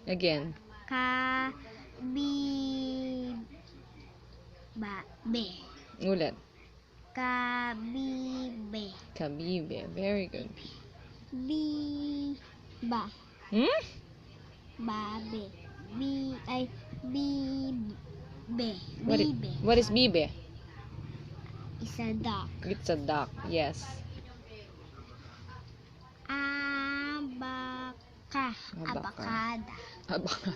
Again. Be. Ulit. Kabibe. Kabibe. Very good. Biba. Hmm? Babe. Bibe. What is bibe? It's a duck. It's a duck. Yes. Abaka. Abakada. Abaka.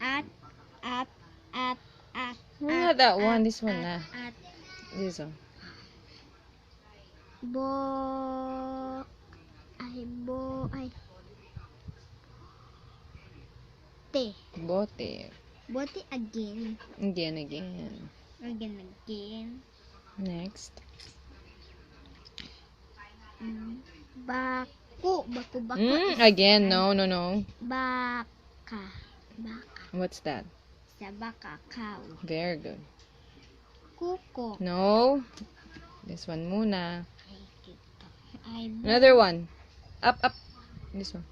At. Not that one. This one na. At. This one. Te. Bote. Bote again. Again. Again. Next. Baku. Again. No. Baka. What's that? Sa baka. Cow. Very good. Kuko. No. This one muna. Ay, Another one. Up. This one.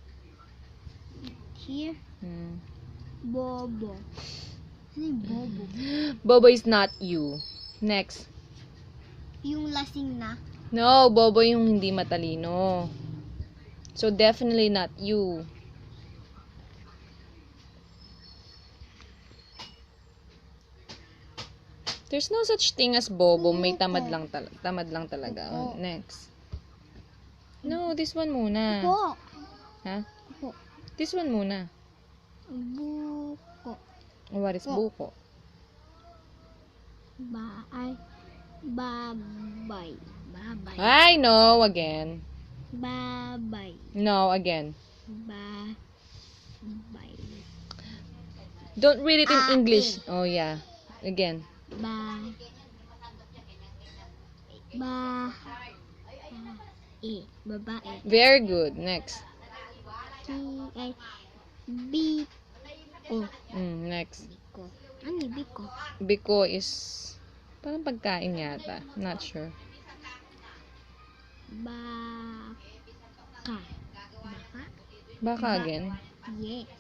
here. Bobo. Ano yung bobo? Bobo is not you. Next. Yung lasing na. No, Bobo yung hindi matalino. So, definitely not you. There's no such thing as Bobo. May tamad lang talaga. Oh, next. No, this one muna. Buko. Ha? Buko. This one muna. Buko. What is buko? Babay. Ay, no, again. Babay. No, again. Babay. Don't read it in English. Oh, yeah. Again. Babae. Very good. Next. Biko. Next. Biko. Ano yung biko? Biko is parang pagkain yata. Not sure. Baka. Baka again. Yes.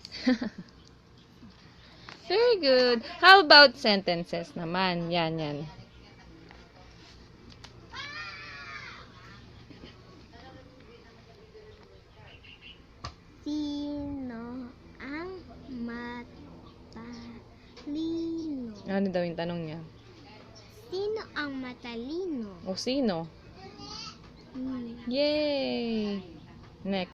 Very good. How about sentences naman? Yan. Sino ang matalino? Ano daw yung tanong niya? Sino ang matalino? O sino? Yay! Next.